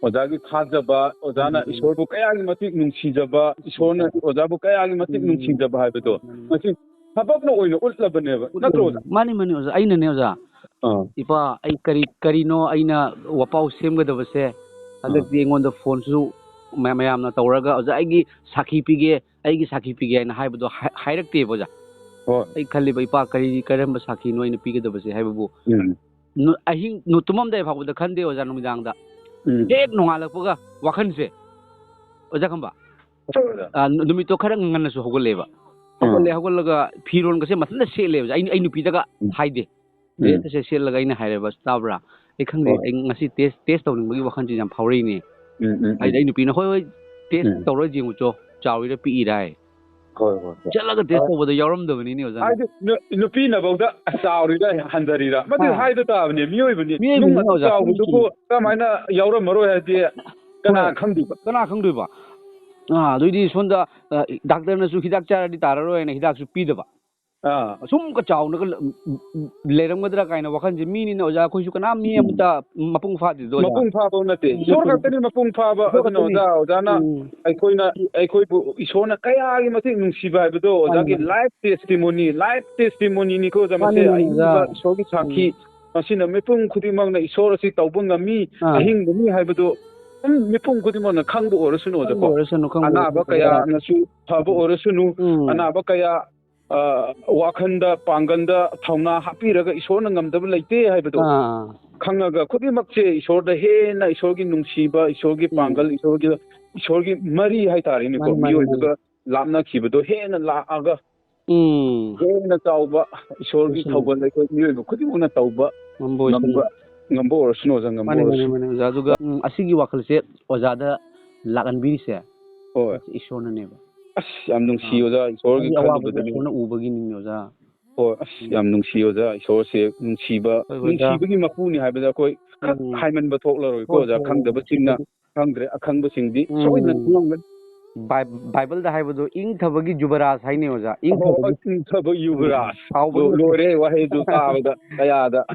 ꯑꯣꯖꯥꯒꯤ ꯊꯥꯖꯕ ꯑꯣꯖꯥꯅ ꯏꯁꯣꯔꯕꯨ ꯀꯌꯥꯒꯤ ꯃꯇꯤꯛ ꯅꯨꯡꯁꯤꯖꯕ ꯏꯁꯣꯔꯅ ꯑꯣꯖꯥꯕꯨ ꯀꯌꯥꯒꯤ ꯃꯇꯤꯛ ꯅꯨꯡꯁꯤꯖꯕ ꯍꯥꯏꯕꯗꯣ ꯃꯁꯤ ꯊꯕꯛꯅ ꯑꯣꯏꯅ ꯎꯠꯂꯕꯅꯦꯕ ꯅꯠꯇ꯭ꯔꯣ ꯑꯣꯖꯥ ꯃꯥꯅꯤ ꯃꯥꯅꯤ ꯑꯣꯖꯥ ꯑꯩꯅꯅꯦ ꯑꯣꯖꯥ ꯏꯄꯥ ꯑꯩ ꯀꯔꯤꯅꯣ ꯑꯩꯅ ꯋꯥꯄꯥꯎ ꯁꯦꯝꯒꯗꯕꯁꯦ ꯍꯟꯗꯛꯇꯤ ꯑꯩꯉꯣꯟꯗ ꯐꯣꯟꯁꯨ ꯃꯌꯥꯝꯅ ꯇꯧꯔꯒ ꯑꯣꯖꯥ ꯑꯩꯒꯤ ꯁꯥꯈꯤ ꯄꯤꯒꯦ ꯍꯥꯏꯅ ꯍꯥꯏꯕꯗꯣ ꯍꯥꯏꯔꯛꯇꯦꯕ ꯑꯣꯖꯥ ꯑꯩ ꯈꯜꯂꯤꯕ ꯏꯄꯥ ꯀꯔꯝꯕ ꯁꯥꯈꯤꯅꯣ ꯑꯩꯅ ꯄꯤꯒꯗꯕꯁꯦ ꯍꯥꯏꯕꯕꯨ ꯑꯍꯤꯡ ꯇꯨꯝꯃꯝꯗꯥꯏ ꯐꯥꯎꯕꯗ ꯈꯟꯗꯦ ꯑꯣꯖꯥ ꯅꯨꯃꯤꯗꯥꯡꯗ ꯍꯦꯛ ꯅꯣꯡꯉꯥꯜꯂꯛꯄꯒ ꯋꯥꯈꯜꯁꯦ ꯑꯣꯖꯥ ꯈꯪꯕ ꯅꯨꯃꯤꯠꯇꯣ ꯈꯔ ꯉꯟꯅꯁꯨ ꯍꯧꯒꯠꯂꯦꯕ ꯍꯧꯒꯠꯂꯒ ꯐꯤꯔꯣꯟꯒꯁꯦ ꯃꯊꯟꯇ ꯁꯦꯠꯂꯦꯕ ꯑꯩ ꯅꯨꯄꯤꯗꯒ ꯍꯥꯏꯗꯦ ꯗ꯭ꯔꯦꯁꯀꯁꯦ ꯁꯦꯠꯂꯒ ꯑꯩꯅ ꯍꯥꯏꯔꯦꯕ ꯇꯥꯕ꯭ꯔꯥ ꯑꯩ ꯈꯪꯗꯦ ꯑꯩ ꯉꯁꯤ ꯇꯦꯁ ꯇꯧꯅꯤꯡꯕꯒꯤ ꯋꯥꯈꯜꯁꯦ ꯌꯥꯝ ꯐꯥꯎꯔꯛꯏꯅꯦ ꯍꯥꯏꯗꯤ ꯑꯩ ꯅꯨꯄꯤꯅ ꯍꯣꯏ ꯇꯦꯁ ꯇꯧꯔ ꯌꯦꯡꯉꯨꯆꯣ ꯆꯥꯎꯔꯤꯔ ꯄꯤꯛꯏꯔ ꯍꯥꯏ ꯆꯠꯂꯒ ꯇꯦꯁ ꯇꯧꯕꯗ ꯌꯥꯎꯔꯝꯗꯕꯅꯤꯅꯦ ꯑꯣꯖꯥ ꯍꯥꯏꯗꯤ ꯅꯨꯄꯤꯅꯐꯧꯗ ꯆꯥꯎꯔꯤꯔ ꯍꯟꯊꯔꯤꯔ ꯃꯗꯨ ꯍꯥꯏꯕ ꯇꯥꯕꯅꯤ ꯃꯤꯑꯣꯏꯕꯅꯤ ꯅꯨꯡ ꯑꯗꯨ ꯆꯥꯎꯕꯗꯨꯕꯨ ꯀꯃꯥꯏꯅ ꯌꯥꯎꯔꯝꯃꯔꯣꯏ ꯍꯥꯏꯗꯤ ꯀꯅꯥ ꯈꯪꯗꯣꯏꯕ ꯑꯗꯨꯏꯗꯤ ꯁꯣꯝꯗ ꯗꯥꯛꯇꯔꯅꯁꯨ ꯍꯤꯗꯥꯛ ꯆꯥꯔꯗꯤ ꯇꯥꯔꯔꯣꯏꯅ ꯍꯤꯗꯥꯛꯁꯨ ꯄꯤꯗꯕ ꯑꯁꯨꯝꯀ ꯆꯥꯎꯅꯒ ꯂꯩꯔꯝꯒꯗ꯭ꯔꯥ ꯀꯥꯏꯅ ꯋꯥꯈꯜꯁꯦ ꯃꯤꯅꯤꯅ ꯑꯣꯖꯥ ꯑꯩꯈꯣꯏꯁꯨ ꯀꯅꯥꯝ ꯃꯤ ꯑꯃꯇ ꯃꯄꯨꯡ ꯐꯥꯗꯦꯗꯣ ꯃꯄꯨꯡ ꯐꯥꯕ ꯅꯠꯇꯦ ꯏꯁꯣꯔ ꯈꯛꯇꯅꯤ ꯃꯄꯨꯡ ꯐꯥꯕ ꯑꯗꯨꯅ ꯑꯣꯖꯥꯅ ꯑꯩꯈꯣꯏꯕꯨ ꯏꯁꯣꯔꯅ ꯀꯌꯥꯒꯤ ꯃꯇꯤꯛ ꯅꯨꯡꯁꯤꯕ ꯍꯥꯏꯕꯗꯣ ꯑꯣꯖꯥꯒꯤ ꯂꯥꯏꯐ ꯇꯦꯁꯇꯤꯃꯣꯅꯤꯅꯤꯀꯣ ꯑꯣꯖꯥ ꯃꯁꯤ ꯑꯍꯤꯡꯕ ꯏꯁꯣꯔꯒꯤ ꯁꯥꯈꯤ ꯃꯁꯤꯅ ꯃꯤꯄꯨꯝ ꯈꯨꯗꯤꯡꯃꯛꯅ ꯏꯁꯣꯔ ꯑꯁꯤ ꯇꯧꯕ ꯉꯝꯃꯤ ꯑꯍꯤꯡꯕꯅꯤ ꯍꯥꯏꯕꯗꯨ ꯃꯤꯄꯨꯝ ꯈꯨꯗꯤꯡꯃꯛꯅ ꯈꯪꯕ ꯑꯣꯏꯔꯁꯅꯨ ꯑꯣꯖꯥꯀꯣ ꯑꯅꯥꯕ ꯀꯌꯥꯅꯁꯨ ꯐꯕ ꯑꯣꯏꯔꯁꯅꯨ ꯑꯅꯥꯕ ꯀꯌా ꯋꯥꯈꯟꯗ ꯄꯥꯡꯒꯜꯗ ꯊꯧꯅꯥ ꯍꯥꯞꯄꯤꯔꯒ ꯏꯁꯣꯔꯅ ꯉꯝꯗꯕ ꯂꯩꯇꯦ ꯍꯥꯏꯕꯗꯣ ꯈꯪꯉꯒ ꯈꯨꯗꯤꯡꯃꯛꯁꯦ ꯏꯁꯣꯔꯗ ꯍꯦꯟꯅ ꯏꯁꯣꯔꯒꯤ ꯅꯨꯡꯁꯤꯕ ꯏꯁꯣꯔꯒꯤ ꯄꯥꯡꯒꯜ ꯏꯁꯣꯔꯒꯤ ꯃꯔꯤ ꯍꯥꯏꯇꯥꯔꯦꯅꯦꯀோ ꯃꯤꯑꯣꯏꯕꯒ ꯂꯥꯞꯅꯈꯤꯕꯗꯣ ꯍꯦꯟꯅ ꯂꯥꯛꯑꯒ ꯍꯦꯟꯅ ꯆꯥꯎꯕ ꯏꯁꯣꯔꯒꯤ ꯊꯧꯒꯜ ꯑꯩꯈꯣꯏ ꯃꯤꯑꯣꯏꯕ ꯈꯨꯗꯤꯡꯃꯛꯅ ꯇꯧꯕ ꯉꯝꯕ ꯑꯣꯏꯔꯁꯅꯨ ꯑꯣꯖꯥ ꯉꯝꯕ ꯑꯣꯏꯔꯁꯅꯨ ꯑꯣꯖꯥ ꯑꯗꯨꯒ ꯑꯁꯤꯒꯤ ꯋꯥꯈꯜꯁꯦ ꯑꯣꯖꯥꯗ ꯂꯥꯛꯍꯟꯕꯤꯔꯤꯁꯦ ꯏꯁꯣꯔꯅꯅꯦꯕ ꯑꯁ ꯌꯥꯝ ꯅꯨꯡꯁꯤ ꯑꯣꯖꯥ ꯏꯁꯣꯔꯒꯤ ꯈꯜꯂꯨꯕꯗꯅꯤ ꯏꯁꯣꯔꯅ ꯎꯕꯒꯤꯅꯤꯅꯦ ꯑꯣꯖꯥ ꯍꯣꯏ ꯑꯁ ꯌꯥꯝ ꯅꯨꯡꯁꯤ ꯑꯣꯖꯥ ꯏꯁꯣꯔꯁꯦ ꯅꯨꯡꯁꯤꯕꯒꯤ ꯃꯄꯨꯅꯤ ꯍꯥꯏꯕꯗ ꯑꯩꯈꯣꯏ ꯈꯛ ꯍꯥꯏꯃꯟꯕ ꯊꯣꯛꯂꯔꯣꯏꯀꯣ ꯑꯣꯖꯥ ꯈꯪꯗꯕꯁꯤꯡꯅ ꯈꯪꯗ꯭ꯔꯦ ꯑꯈꯪꯕꯁꯤꯡꯗꯤ ꯁꯣꯏꯗꯅ ꯈꯪꯂꯝꯒꯅꯤ ꯕꯥꯏꯕꯜꯗ ꯍꯥꯏꯕꯗꯣ ꯏꯪꯊꯕꯒꯤ ꯌꯨꯕꯔꯥꯖ ꯍꯥꯏꯅꯤ ꯑꯣꯖꯥ ꯏꯪꯊꯕ ꯌꯨꯕꯔꯥꯖ ꯂꯣꯏꯔꯦ ꯋꯥꯍꯩꯗꯨ ꯇꯥꯕꯗ ꯀꯌꯥꯗ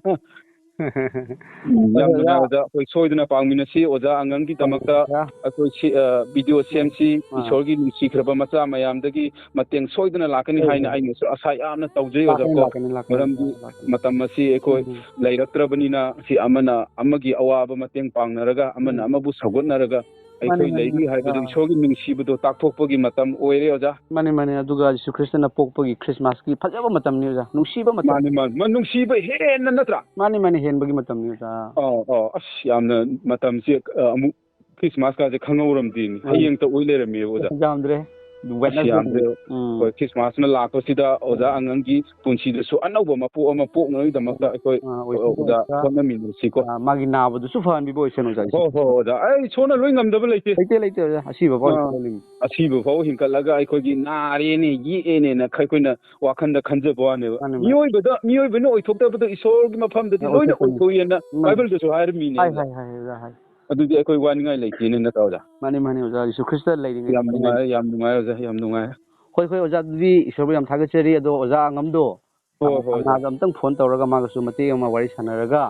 ꯌꯥꯝ ꯅꯨꯡꯉꯥꯏ ꯑꯣꯖꯥ ꯑꯩꯈꯣꯏ ꯁꯣꯏꯗꯅ ꯄꯥꯡꯃꯤꯟꯅꯁꯤ ꯑꯣꯖꯥ ꯑꯉꯥꯡꯒꯤꯗꯃꯛꯇ ꯑꯩꯈꯣꯏ ꯚꯤꯗꯤꯑꯣ ꯁꯦꯝꯁꯤ ꯏꯁꯣꯔꯒꯤ ꯅꯨꯡꯁꯤꯈ꯭ꯔꯕ ꯃꯆꯥ ꯃꯌꯥꯝꯗꯒꯤ ꯃꯇꯦꯡ ꯁꯣꯏꯗꯅ ꯂꯥꯛꯀꯅꯤ ꯍꯥꯏꯅ ꯑꯩꯅꯁꯨ ꯑꯁꯥ ꯌꯥꯝꯅ ꯇꯧꯖꯩ ꯑꯣꯖꯥꯀꯣ ꯃꯔꯝꯗꯤ ꯃꯇꯝ ꯑꯁꯤ ꯑꯩꯈꯣই ꯂꯩꯔꯛꯇ꯭ꯔꯕꯅꯤ나 ꯁꯤ ꯑꯃꯅ ꯑꯃꯒꯤ ꯑꯋꯥꯕ ꯃꯇꯦꯡ ꯄꯥꯡꯅꯔꯒ ꯑꯃꯅ ꯑꯃꯕꯨ ꯁꯧꯒꯠꯅꯔꯒ ꯑꯩꯈꯣꯏ ꯂꯩꯔꯤ ꯍꯥꯏꯕꯗꯨ ꯏꯁꯣꯔꯒꯤ ꯅꯨꯡꯁꯤꯕꯗꯣ ꯇꯥꯛꯊꯣꯛꯄꯒꯤ ꯃꯇꯝ ꯑꯣꯏꯔꯦ ꯑꯣꯖꯥ ꯃꯥꯅꯤ ꯑꯗꯨꯒ ꯖꯤꯁꯨ ꯈ꯭ꯔꯤꯁꯇꯅ ꯄꯣꯛꯄꯒꯤ ꯈ꯭ꯔꯤꯁꯃꯥꯁꯀꯤ ꯐꯖꯕ ꯃꯇꯝꯅꯤ ꯑꯣꯖꯥ ꯅꯨꯡꯁꯤꯕ ꯃꯇꯝ ꯃꯥꯅꯤ ꯅꯨꯡꯁꯤꯕ ꯍꯦꯟꯅ ꯅꯠꯇ꯭ꯔꯥ ꯃꯥꯅꯤ ꯍꯦꯟꯕꯒꯤ ꯃꯇꯝꯅꯤ ꯑꯣꯖꯥ ꯑꯁ ꯌꯥꯝꯅ ꯃꯇꯝꯁꯦ ꯑꯃꯨꯛ ꯈ꯭ꯔꯤꯁꯃꯥꯁꯀꯥꯁꯦ ꯈꯪꯍꯧꯔꯝꯗꯦꯅꯤ ꯍꯌꯦꯡꯇ ꯑꯣꯏ ꯂꯩꯔꯝꯃꯦꯕ ꯑꯣꯖꯥ ꯌꯥꯝꯗ꯭ꯔꯦ ꯌꯥꯝꯗ꯭ꯔꯦ ꯍꯣꯏ ꯈ꯭ꯔꯤꯁꯃꯥꯁꯅ ꯂꯥꯛꯄꯁꯤꯗ ꯑꯣꯖꯥ ꯑꯉꯥꯡꯒꯤ ꯄꯨꯟꯁꯤꯗꯁꯨ ꯑꯅꯧꯕ ꯃꯄꯣꯛ ꯑꯃ ꯄꯣꯛꯅꯕꯒꯤꯗꯃꯛꯇ ꯑꯩꯈꯣꯏ ꯑꯣꯖꯥ ꯍꯣꯠꯅꯃꯤꯟꯅꯁꯤꯀꯣ ꯃꯥꯒꯤ ꯅꯥꯕꯗꯨꯁꯨ ꯐꯍꯟꯕꯤꯕ ꯑꯣꯏꯁꯅꯨ ꯑꯣꯖꯥ ꯍꯣꯏ ꯑꯣꯖꯥ ꯏꯁꯣꯔꯅ ꯂꯣꯏ ꯉꯝꯗꯕ ꯂꯩꯇꯦ ꯑꯣꯖꯥ ꯑꯁꯤꯕ ꯐꯥꯎ ꯍꯤꯡꯀꯠꯂꯒ ꯑꯩꯈꯣꯏꯒꯤ ꯅꯥꯔꯦꯅꯦ ꯌꯦꯛꯑꯦꯅꯦꯅ ꯑꯩꯈꯣꯏꯅ ꯋꯥꯈꯟꯗ ꯈꯟꯖꯕ ꯋꯥꯅꯦꯕ ꯃꯤꯑꯣꯏꯕꯅ ꯑꯣꯏꯊꯣꯛꯇꯕꯗꯣ ꯏꯁꯣꯔꯒꯤ ꯃꯐꯝꯗꯗꯤ ꯂꯣꯏꯅ ꯑꯣꯏꯊꯣꯛꯏꯅ ꯕꯥꯏꯕꯜꯗꯁꯨ ꯍꯥꯏꯔꯝꯃꯤꯅꯦ ꯑꯗꯨꯗꯤ ꯑꯩꯈꯣꯏ ꯋꯥꯅꯤꯡꯉꯥꯏ ꯂꯩꯇꯦꯅꯦ ꯅꯠꯇ꯭ꯔꯥ ꯑꯣꯖꯥ ꯃꯥꯅꯤ ꯑꯣꯖꯥ ꯖꯤꯁꯨ ꯈ꯭ꯔꯤꯁꯇ ꯂꯩꯔꯤꯉꯩ ꯌꯥꯝ ꯅꯨꯡꯉꯥꯏ ꯑꯣꯖꯥ ꯌꯥꯝ ꯅꯨꯡꯉꯥꯏ ꯍꯣꯏ ꯑꯣꯖꯥ ꯑꯗꯨꯗꯤ ꯏꯁꯣꯔꯕꯨ ꯌꯥꯝ ꯊꯥꯒꯠꯆꯔꯤ ꯑꯗꯣ ꯑꯣꯖꯥ ꯑꯉꯝꯗꯣ ꯃꯥꯒ ꯑꯝꯇꯪ ꯐꯣꯟ ꯇꯧꯔꯒ ꯃꯥꯒꯁꯨ ꯃꯇꯦꯛ ꯑꯃ ꯋꯥꯔꯤ ꯁꯥꯟꯅꯔꯒ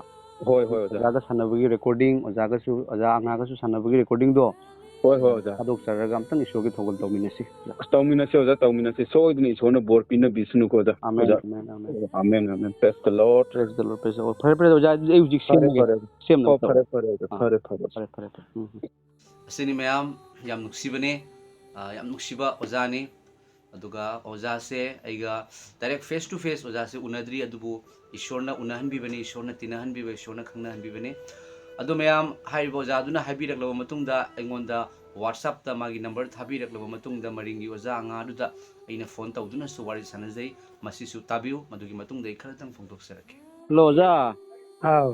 ꯑꯣꯖꯥꯒ ꯁꯥꯟꯅꯕꯒꯤ ꯔꯦꯀꯣꯔꯗꯤꯡ ꯑꯣꯖꯥ ꯑꯉꯥꯡꯒꯁꯨ ꯁꯥꯟꯅꯕꯒꯤ ꯔꯦꯀꯣꯔꯗꯤꯡꯗꯣ ꯑꯣꯖꯥ ꯊꯥꯗꯣꯛꯆꯔꯒ ꯑꯝꯇꯪ ꯏꯁꯣꯔꯒꯤ ꯊꯧꯒꯜ ꯇꯧꯃꯤꯟꯅꯁꯤ ꯑꯣꯖꯥ ꯇꯧꯃꯤꯟꯅꯁꯤ ꯁꯣꯏꯗꯅ ꯏꯁꯣꯔꯅ ꯕꯣꯔ ꯄꯤꯅꯕꯤꯁꯅꯨꯀꯣ ꯑꯣꯖꯥ ꯑꯃꯦꯟ ꯄ꯭ꯔꯦꯖ ꯗ ꯂꯣꯔꯗ ꯐꯔꯦ ꯑꯣꯖꯥ ꯑꯗꯨꯗꯤ ꯑꯩ ꯍꯧꯖꯤꯛ ꯐꯔꯦ ꯑꯁꯤꯅꯤ ꯃꯌꯥꯝ ꯌꯥꯝ ꯅꯨꯡꯁꯤꯕꯅꯦ ꯌꯥꯝ ꯅꯨꯡꯁꯤꯕ ꯑꯣꯖꯥꯅꯤ ꯑꯗꯨꯒ ꯑꯣꯖꯥꯁꯦ ꯑꯩꯒ ꯗꯥꯏꯔꯦꯛ ꯐꯦꯁ ꯇꯨ ꯐꯦꯁ ꯑꯣꯖꯥꯁꯦ ꯎꯅꯗ꯭ꯔꯤ ꯑꯗꯨꯕꯨ ꯏꯁꯣꯔꯅ ꯎꯅꯍꯟꯕꯤꯕꯅꯤ ꯏꯁꯣꯔꯅ ꯇꯤꯟꯅꯍꯟꯕꯤꯕ ꯏꯁꯣꯔꯅ ꯈꯪꯅꯍꯟꯕꯤꯕꯅꯤ ꯑꯗꯣ ꯃꯌꯥꯝ ꯍꯥꯏꯔꯤꯕ ꯑꯣꯖꯥꯗꯨꯅ ꯍꯥꯏꯕꯤꯔꯛꯂꯕ ꯃꯇꯨꯡꯗ ꯑꯩꯉꯣꯟꯗ WhatsApp ta magi number thabiraklaba matungda maringi oza angaduda aina phone tawduna su wari sanajai masisu tabiu madugi matungda ikharatang phongdoksarake. Hello oza. Aw.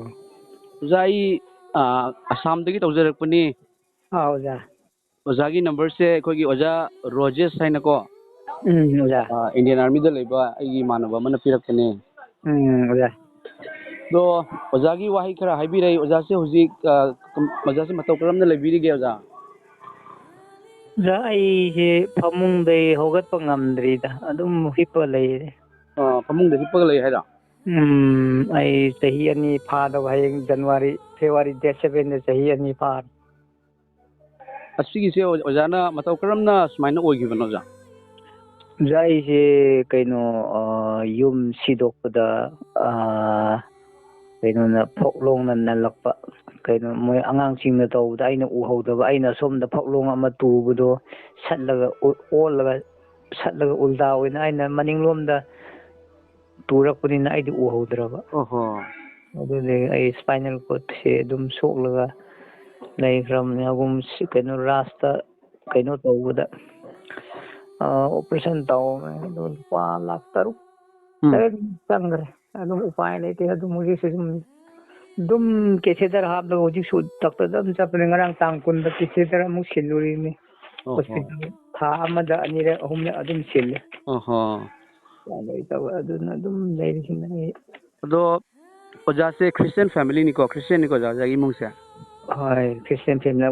Oza ai Assam dagi tawjarakpani. Oza. Ozagi number se aikogi oza Rojes haina ko. Oza. Indian Army da laiba aigi manaba mana pirakpani. Oza. Do ozagi wahi khara haibirai oza se huzik oza se matau karamna laibirige oza. Oza ai phamungdai hogatpa ngamdrida adum hippa leire. Phamungda hippaga lai haira. Ai chahi ani phada hayeng January February date 7 da chahi ani phad. Asigi se ozana matau karamna sumaina oigibano oza. Oza ai kaino yum sidokpada kaino na phoklong na nalakpa kaino moy angangsingna tawda aina uhawdaba aina somda phoklong ama tubado satlaga satlaga ulda oina aina maninglomda turakpanina aidi uhawdraba. Adune ai spinal cord se dum soklaga laikram agum kaino rasta kaino tawda operation taw do pa lakh taruk sangre adum upay lete adum muji se dum kesedar habla hoji su takta dam chapne ngarang tangkun da kesedar mu siluri ni hospital tha amada anira ahumna adum sil aduna adum leirisin ado oza se Christian family ni ko Christian ni ko jagi mungse hai Christian family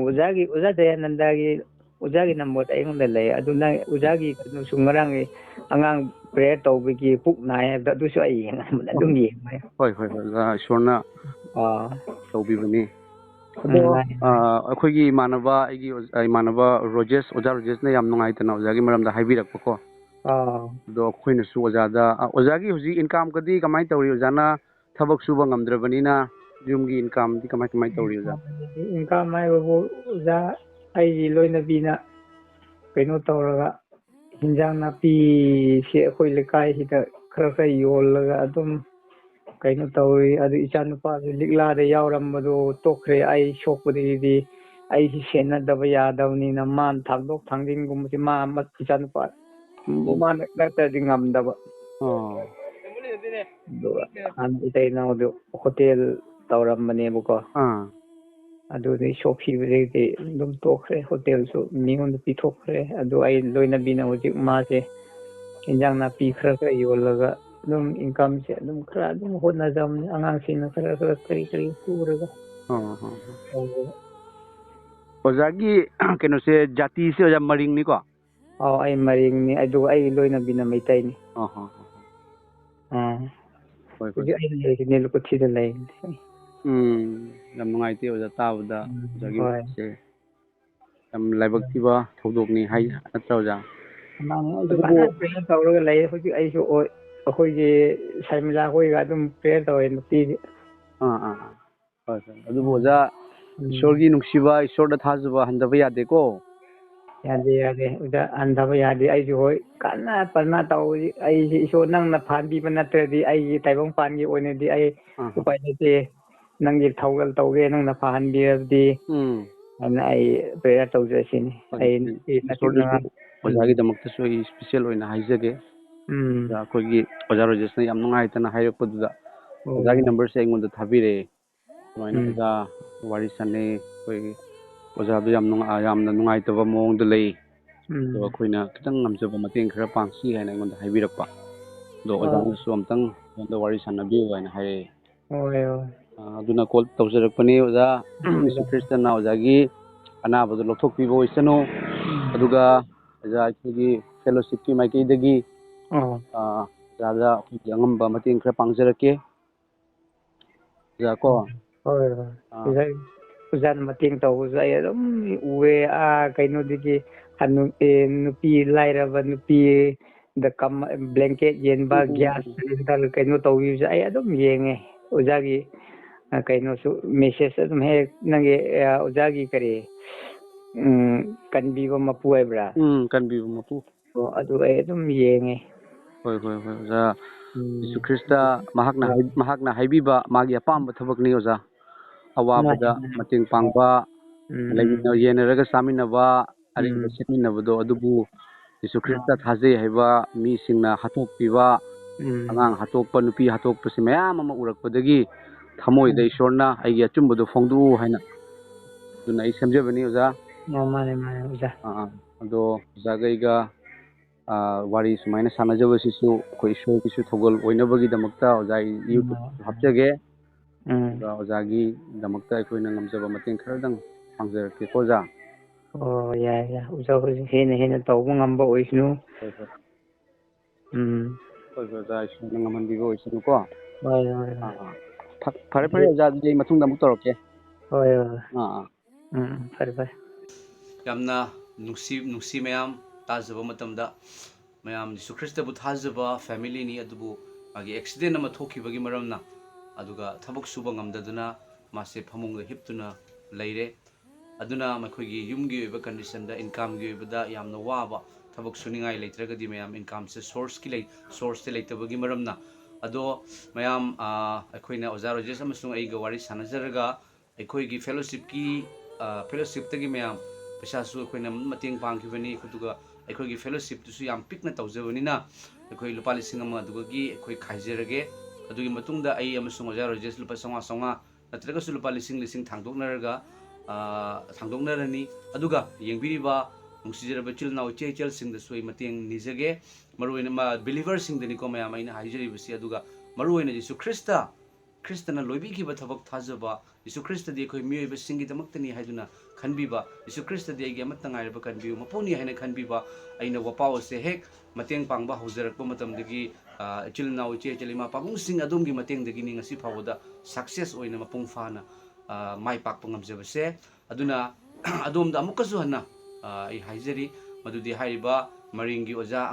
oza dayananda gi ujagi number ayong lay aduna ujagi kanu sungarang angang prayer tawbigi puk nai da du so ai adum yi hoi shorna tawbi bani akhoi manaba igi manaba Rojes oza Rojes na yam nungai tana ojagi maramda haibirak ko do khoina su ojada ojagi huji income kadi kamai tawri ojana thabak suba ngamdrabanina yumgi income di kamai tawri oja income mai bo oja ai loina bina kaino tawraga hinjang napi se akhoi lekai hita khara yolaga adum kaino tawri adu ichanupa likla da yawrambado tokre ai shokpudi ai sena daba yadawni na man thangdok thangding gumsi ma ichanupa man nakta dingam daba do an itai na do hotel tawrambane buko adu ni shokhi bide dum tokre hotel so mion pi thokre adu ai loina bina hoji ma se injang na pi khra ka yolaga dum income se dum khra dum hona jam angang sing khra kari puraga ojagi keno se jati se oja maring ni ko ai maring ni adu ai loina bina maitai ni hoji ai ni lu ko thida lai yam nungai te oja tabda jagi se yam laibak tiba thodokni hai natra oja prayer tawraga lai hoji ai so akhoi ge saimla hoi ga dum prayer tawe nupi adu oja ishorgi nungsiba ishorda thajaba handaba yade ko yade uda andaba yade ai jo hoi kana parna taw ai iso nang na phanbi banatradi ai taibong pangi onedi ai upai nete nanggi thaugal tawge nang na phanbi ana ai prayer tawjasini ai ojagi damakta so special oina haijage akogi oja Rojes na yam nungai tana hairakpaduda ojagi number se ingonda thabire sumaina oja wari sane koi oja du yamna nungai taba mong da lei do akoina kitang ngamjaba mateng khara pangsi haina ingonda haibirakpa do oja su amtang onda wari sanabi haina haire aduna call tawjarakpani oja Yesu Krista na ojagi anabadu lothokpibo oisanu aduga oja aikogi fellowship ki maikei dagi oja angamba mateng khara pangjarake oja ko ujan mateng tawuja ai adum uwe kaino digi hanu nupi lairaba nupi da kam blanket yenba gas cylinder kaino tawuja ai adum yenge ujagi kaino su message adum he nange ujagi kare kanbiba mapu aibra kanbiba mapu adu ai adum yenge hoi oja Yesu Krista mahakna haibiba magi apamba thabakni oja awabada mateng pangba ꯂꯩꯃꯤꯟꯅ ꯌꯦꯟꯅꯔꯒ ꯆꯥꯃꯤꯟꯅꯕ ꯑꯔꯦꯝꯕ ꯁꯦꯠꯃꯤꯟꯅꯕꯗꯣ ꯑꯗꯨꯕꯨ ꯌꯤꯁꯨ Christ ꯊꯥꯖꯩ ꯍꯥꯏꯕ ꯃꯤꯁꯤꯡꯅ ꯍꯥꯠꯇꯣꯛꯄꯤꯕ ꯑꯉꯥꯡ ꯍꯥꯠꯇꯣꯛꯄ ꯅꯨꯄꯤ ꯍꯥꯠꯇꯣꯛꯄꯁꯤ ꯃꯌꯥꯝ ꯑꯃ ꯎꯔꯛꯄꯗꯒꯤ ꯊꯃꯣꯏꯗ ꯏꯁꯣꯔꯅ ꯑꯩꯒꯤ ꯑꯆꯨꯝꯕꯗꯣ ꯐꯣꯡꯗꯣꯛꯎ ꯍꯥꯏꯅ ꯑꯗꯨꯅ ꯑꯩ ꯁꯦꯝꯖꯕꯅꯤ ꯑꯣꯖꯥ ꯃꯥꯅꯦ ꯃꯥꯅꯦ ꯑꯣꯖꯥ ꯑꯗꯣ ꯑꯣꯖꯥꯒꯩꯒ ꯋꯥꯔꯤ ꯁꯨꯃꯥꯏꯅ ꯁꯥꯟꯅꯖꯕꯁꯤꯁꯨ ꯑꯩꯈꯣꯏ ꯏꯁꯣꯔꯒꯤꯁꯨ ꯊꯧꯒꯜ ꯑꯣꯏꯅꯕꯒꯤꯗꯃꯛꯇ ꯑꯣꯖꯥ ꯌꯨꯇ꯭ꯌꯨꯕ ꯍꯥꯞꯆꯒꯦ ꯑꯗꯨꯒ ꯑꯣꯖꯥꯒꯤꯗꯃꯛꯇ ꯑꯩꯈꯣꯏꯅ ꯉꯝꯖꯕ ꯃꯇꯦꯡ ꯈꯔꯗꯪ ꯄꯥꯡꯖꯔꯛꯀꯦꯀꯣ ꯑꯣꯖꯥ ꯑꯣ ꯌꯥꯏ ꯌꯥꯏ ꯑꯣꯖꯥ ꯍꯧꯖꯤꯛ ꯍꯦꯟꯅ ꯇꯧꯕ ꯉꯝꯕ ꯑꯣꯏꯁꯅꯨ ꯍꯣꯏ ꯍꯣꯏ ꯍꯣꯏ ꯑꯣꯖꯥ ꯏꯁꯣꯔꯅ ꯉꯝꯍꯟꯕꯤꯕ ꯑꯣꯏꯁꯅꯨꯀꯣ ꯍꯣꯏ ꯍꯣꯏ ꯐꯔꯦ ꯐꯔꯦ ꯑꯣꯖꯥ ꯑꯗꯨꯗꯤ ꯑꯩ ꯃꯇꯨꯡꯗ ꯑꯃꯨꯛ ꯇꯧꯔꯛꯀꯦ ꯍꯣꯏ ꯍꯣꯏ ꯐꯔꯦ ꯐꯔꯦ ꯌꯥꯝꯅ ꯅꯨꯡꯁꯤ ꯃꯌꯥꯝ ꯇꯥꯖꯕ ꯃꯇꯝꯗ ꯃꯌꯥꯝ ꯌꯤꯁꯨ ꯈ꯭ꯔꯤꯁꯇꯕꯨ ꯊꯥꯖꯕ ꯐꯦꯃꯤꯂꯤꯅꯤ ꯑꯗꯨꯕꯨ ꯃꯥꯒꯤ ꯑꯦꯛꯁꯤꯗꯦꯟ ꯑꯃ ꯊꯣꯛꯈꯤꯕꯒꯤ ꯃꯔꯝꯅ ꯑꯗꯨꯒ ꯊꯕꯛ ꯁꯨꯕ ꯉꯝꯗꯗꯨꯅ ꯃꯥꯁꯦ ꯐꯃꯨꯡꯗ ꯍꯤꯞꯇꯨꯅ ꯂꯩꯔꯦ ꯑꯗꯨꯅ ꯃꯈꯣꯏꯒꯤ ꯌꯨꯝꯒꯤ ꯑꯣꯏꯕ ꯀꯟꯗꯤꯁꯟꯗ ꯏꯟꯀꯝꯒꯤ ꯑꯣꯏꯕꯗ ꯌꯥꯝꯅ ꯋꯥꯕ ꯊꯕꯛ ꯁꯨꯅꯤꯡꯉꯥꯏ ꯂꯩꯇ꯭ꯔꯒꯗꯤ ꯃꯌꯥꯝ ꯏꯟꯀꯝꯁꯦ ꯁꯣꯔꯁꯇꯤ ꯂꯩꯇꯕꯒꯤ ꯃꯔꯝꯅ ꯑꯗꯣ ꯃꯌꯥꯝ ꯑꯩꯈꯣꯏꯅ ꯑꯣꯖꯥ ꯔꯣꯖꯦꯁ ꯑꯃꯁꯨꯡ ꯑꯩꯒ ꯋꯥꯔꯤ ꯁꯥꯟꯅꯖꯔꯒ ꯑꯩꯈꯣꯏꯒꯤ ꯐꯦꯂꯣꯁꯤꯞꯇꯒꯤ ꯃꯌꯥꯝ ꯄꯩꯁꯥꯁꯨ ꯑꯩꯈꯣꯏꯅ ꯃꯇꯦꯡ ꯄꯥꯡꯈꯤꯕꯅꯤ ꯑꯗꯨꯒ ꯑꯩꯈꯣꯏꯒꯤ ꯐꯦꯂꯣꯁꯤꯞꯇꯨꯁꯨ ꯌꯥꯝ ꯄꯤꯛꯅ ꯇꯧꯖꯕꯅꯤꯅ ꯑꯩꯈꯣꯏ ꯂꯨꯄꯥ 1,000 ꯑꯗꯨꯒꯤ ꯑꯩꯈꯣꯏ ꯈꯥꯏꯖꯔꯒꯦ ꯑꯗꯨꯒꯤ ꯃꯇꯨꯡꯗ ꯑꯩ ꯑꯃꯁꯨꯡ ꯑꯣꯖꯥ ꯔꯣꯖꯦꯁ ꯂꯨꯄꯥ 500 ꯅꯠꯇ꯭ꯔꯒꯁꯨ ꯂꯨꯄꯥ 1,000 ꯊꯥꯡꯗꯣꯛꯅꯔꯅꯤ ꯑꯗꯨꯒ ꯌꯦꯡꯕꯤꯔꯤꯕ ꯅꯨꯡꯁꯤꯖꯔꯕ ꯏꯆꯤꯜ ꯏꯅꯥꯎ ꯏꯆꯦ ꯏꯆꯜꯁꯤꯡꯗꯁꯨ ꯑꯩ ꯃꯇꯦꯡ ꯅꯤꯖꯒꯦ ꯃꯔꯨꯑꯣꯏꯅ ꯕꯤꯂꯤꯚꯔꯁꯤꯡꯗꯅꯤꯀꯣ ꯃꯌꯥꯝ ꯑꯩꯅ ꯍꯥꯏꯖꯔꯤꯕꯁꯤ ꯑꯗꯨꯒ ꯃꯔꯨꯑꯣꯏꯅ ꯌꯤꯁꯨ ꯈ꯭ꯔꯤꯁꯇꯅ ꯂꯣꯏꯕꯤꯈꯤꯕ ꯊꯕꯛ ꯊꯥꯖꯕ ꯌꯤꯁꯨ ꯈ꯭ꯔꯤꯁꯇꯗꯤ ꯑꯩꯈꯣꯏ ꯃꯤꯑꯣꯏꯕꯁꯤꯡꯒꯤꯗꯃꯛꯇꯅꯤ ꯍꯥꯏꯗꯨꯅ ꯈꯟꯕꯤꯕ ꯌꯤꯁꯨ ꯈ꯭ꯔꯤꯁꯇꯗꯤ ꯑꯩꯒꯤ ꯑꯃꯠꯇ ꯉꯥꯏꯔꯕ ꯀꯟꯕꯤꯌꯨ ꯃꯄꯨꯅꯤ ꯍꯥꯏꯅ ꯈꯟꯕꯤꯕ ꯑꯩꯅ ꯋꯥꯄꯥꯎ ꯑꯁꯦ ꯍꯦꯛ ꯃꯇꯦꯡ ꯄꯥꯡꯕ ꯍꯧꯖꯔꯛꯄ ꯃꯇꯝꯗꯒꯤ ꯏꯆꯤꯜ ꯏꯅꯥꯎ ꯏꯆꯦ ꯏꯆꯜ ꯏꯃꯥ ꯄꯥꯕꯨꯡꯁꯤꯡ ꯑꯗꯣꯝꯒꯤ ꯃꯇꯦꯡꯗꯒꯤꯅꯤ ꯉꯁꯤ ꯐꯥꯎꯕꯗ ꯁꯛꯁꯦꯁ ꯑꯣꯏꯅ ꯃꯄꯨꯡ ꯐꯥꯅ ꯃꯥꯏ ꯄꯥꯛꯄ ꯉꯝꯖꯕꯁꯦ ꯑꯗꯨꯅ ꯑꯗꯣꯝꯗ ꯑꯃꯨꯛꯀꯁꯨ ꯍꯟꯅ ꯑꯩ ꯍꯥꯏꯖꯔꯤ ꯃꯗꯨꯗꯤ ꯍꯥꯏꯔꯤꯕ ꯃꯔꯤꯡꯒꯤ ꯑꯣꯖꯥ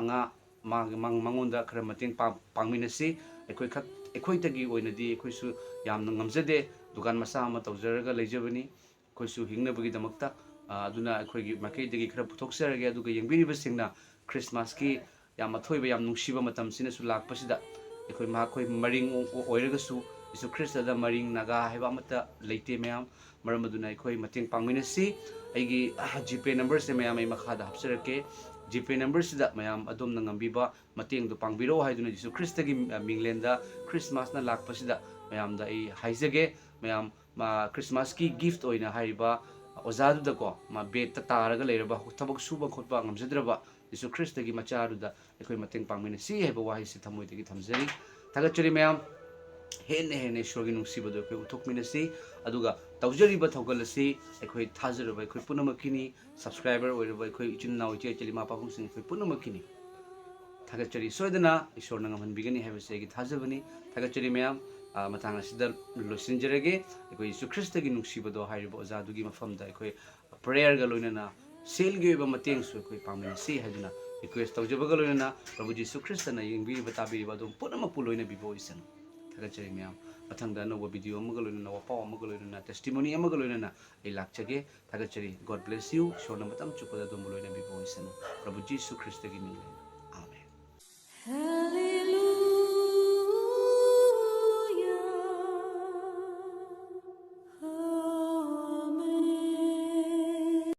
ꯃꯉꯣꯟꯗ ꯈꯔ ꯃꯇꯦꯡ ꯄꯥꯡꯃꯤꯟꯅꯁꯤ ꯑꯩꯈꯣꯏꯗꯒꯤ ꯑꯣꯏꯅꯗꯤ ꯑꯩꯈꯣꯏꯁꯨ ꯌꯥꯝꯅ ꯉꯝꯖꯗꯦ ꯗꯨꯀꯥꯟ ꯃꯆꯥ ꯑꯃ ꯇꯧꯖꯔꯒ ꯂꯩꯖꯕꯅꯤ ꯑꯩꯈꯣꯏꯁꯨ ꯍꯤꯡꯅꯕꯒꯤꯗꯃꯛꯇ ꯑꯗꯨꯅ ꯑꯩꯈꯣꯏꯒꯤ ꯃꯥꯏꯀꯩꯗꯒꯤ ꯈꯔ ꯄꯨꯊꯣꯛꯆꯔꯒꯦ ꯑꯗꯨꯒ ꯌꯦꯡꯕꯤꯔꯤꯕꯁꯤꯡꯅ ꯈ꯭ꯔꯤꯁꯃꯥꯁꯀꯤ ꯌꯥꯝ ꯑꯊꯣꯏꯕ ꯌꯥꯝ ꯅꯨꯡꯁꯤꯕ ꯃꯇꯝꯁꯤꯅꯁꯨ ꯂꯥꯛꯄꯁꯤꯗ ꯑꯩꯈꯣꯏ ꯃꯔꯤꯡ ꯑꯣꯏꯔꯒꯁꯨ ꯌꯤꯁꯨ ꯈ꯭ꯔꯤꯁꯇꯗ ꯃꯔꯤꯡ ꯅꯥꯒꯥ ꯍꯥꯏꯕ ꯑꯃꯠꯇ ꯂꯩꯇꯦ ꯃꯌꯥꯝ ꯃꯔꯝ ꯑꯗꯨꯅ ꯑꯩꯈꯣꯏ ꯃꯇꯦꯡ ꯄꯥꯡꯃꯤꯟꯅꯁꯤ ꯑꯩꯒꯤ ꯖꯤꯄꯦ ꯅꯝꯕꯔꯁꯦ ꯃꯌꯥꯝ ꯑꯩ ꯃꯈꯥꯗ ꯍꯥꯞꯆꯔꯛꯀꯦ ꯖꯤꯄꯦ ꯅꯝꯕꯔꯁꯤꯗ ꯃꯌꯥꯝ ꯑꯗꯣꯝꯅ ꯉꯝꯕꯤꯕ ꯃꯇꯦꯡꯗꯣ ꯄꯥꯡꯕꯤꯔꯛꯑꯣ ꯍꯥꯏꯗꯨꯅ ꯌꯤꯁꯨ ꯈ꯭ꯔꯤꯁꯇꯒꯤ ꯃꯤꯡꯂꯦꯟꯗ ꯈ꯭ꯔꯤꯁꯃꯥꯁꯅ ꯂꯥꯛꯄꯁꯤꯗ ꯃꯌꯥꯝꯗ ꯑꯩ ꯍꯥꯏꯖꯒꯦ ꯃꯌꯥꯝ ꯈ꯭ꯔꯤꯁꯃꯥꯁꯀꯤ ꯒꯤꯐꯠ ꯑꯣꯏꯅ ꯍꯥꯏꯔꯤꯕ ꯑꯣꯖꯥꯗꯨꯗꯀꯣ ꯕꯦꯗꯇ ꯇꯥꯔꯒ ꯂꯩꯔꯕ ꯊꯕꯛ ꯁꯨꯕ ꯈꯣꯠꯄ ꯉꯝꯖꯗ꯭ꯔꯕ ꯌꯤꯁꯨ ꯈ꯭ꯔꯤꯁꯇꯒꯤ ꯃꯆꯥꯗꯨꯗ ꯑꯩꯈꯣꯏ ꯃꯇꯦꯡ ꯄꯥꯡꯃꯤꯟꯅꯁꯤ ꯍꯥꯏꯕ ꯋꯥꯍꯩꯁꯤ ꯊꯃꯣꯏꯗꯒꯤ ꯊꯝꯖꯔꯤ ꯊꯥꯒꯠꯆꯔꯤ ꯃꯌꯥꯝ ꯍꯦꯟꯅ ꯏꯁꯣꯔꯒꯤ ꯅꯨꯡꯁꯤꯕꯗꯣ ꯑꯩꯈꯣꯏ ꯎꯠꯊꯣꯛꯃꯤꯟꯅꯁꯤ ꯑꯗꯨꯒ ꯇꯧꯖꯔꯤꯕ ꯊꯧꯒꯜ ꯑꯁꯤ ꯑꯩꯈꯣꯏ ꯊꯥꯖꯔꯕ ꯑꯩꯈꯣꯏ ꯄꯨꯝꯅꯃꯛꯀꯤꯅꯤ ꯁꯕꯁꯀ꯭ꯔꯥꯏꯕꯔ ꯑꯣꯏꯔꯕ ꯑꯩꯈꯣꯏ ꯏꯆꯤꯜ ꯏꯅꯥꯎ ꯏꯆꯦ ꯏꯆꯜ ꯏꯃꯥ ꯄꯥꯕꯨꯡꯁꯤꯡ ꯑꯩꯈꯣই ꯄꯨꯝꯅꯃꯛꯀꯤꯅꯤ ꯊꯥꯒꯠꯆꯔꯤ ꯁꯣꯏꯗꯅ ꯏꯁꯣꯔꯅ ꯉꯝꯍꯟꯕꯤꯒꯅꯤ ꯍꯥꯏꯕꯁꯤ ꯑꯩꯒꯤ ꯊꯥꯖꯕꯅꯤ ꯊꯥꯒꯠꯆꯔꯤ ꯃꯌꯥꯝ ꯃꯇꯥꯡ ꯑꯁꯤꯗ ꯂꯣꯏꯁꯤꯟꯖꯔꯒꯦ ꯑꯩꯈꯣꯏ ꯌꯤꯁꯨ ꯈ꯭ꯔꯤꯁꯇꯒꯤ ꯅꯨꯡꯁꯤꯕꯗꯣ ꯍꯥꯏꯔꯤꯕ ꯑꯣꯖꯥꯗꯨꯒꯤ ꯃꯐꯝꯗ ꯑꯩꯈꯣꯏ ꯄ꯭ꯔꯦꯌꯔꯒ ꯂꯣꯏꯅꯅ ꯁꯦꯜꯒꯤ ꯑꯣꯏꯕ ꯃꯇꯦꯡꯁꯨ ꯑꯩꯈꯣꯏ ꯄꯥꯡꯃꯤꯟꯅꯁꯤ ꯍꯥꯏꯗꯨꯅ ꯔꯤꯀ꯭ꯋꯦꯁ ꯇꯧꯖꯕꯒ ꯂꯣꯏꯅꯅ ꯄ꯭ꯔꯚꯨ ꯌꯤꯁꯨ ꯈ꯭ꯔꯤꯁꯇꯅ ꯌꯦꯡꯕꯤꯔꯤꯕ ꯇꯥꯕꯤꯔꯤꯕ ꯑꯗꯨꯝ ꯄꯨꯝꯅꯃꯛꯄꯨ ꯂꯣꯏꯅꯕꯤꯕ ꯑꯣꯏꯁꯅꯨ ꯊꯥꯒꯠꯆꯔꯤ ꯃꯌꯥꯝ ꯃꯊꯪꯗ ꯑꯅꯧꯕ ꯚꯤꯗꯤꯑꯣ ꯑꯃꯒ ꯂꯣꯏꯅꯅ ꯋꯥꯄꯥꯎ ꯑꯃꯒ ꯂꯣꯏꯅꯅ ꯇꯦꯁꯇꯤꯃꯣꯅꯤ ꯑꯃꯒ ꯂꯣꯏꯅꯅ ꯑꯩ ꯂꯥꯛꯆꯒꯦ ꯊꯥꯒꯠꯆꯔꯤ ꯒꯣꯗ ꯕ꯭ꯂꯦꯁ ꯌꯨ ꯏꯁꯣꯔꯅ ꯃꯇꯝ ꯆꯨꯞꯄꯗ ꯑꯗꯣꯝꯕꯨ ꯂꯣꯏꯅꯕꯤꯕ ꯑꯣꯏꯁꯅꯨ ꯄ꯭ꯔꯚꯨ ꯌꯤꯁꯨ ꯈ꯭ꯔꯤꯁꯇꯒꯤ ꯃꯤꯡꯂꯦꯟ ꯑꯥꯃꯦꯟ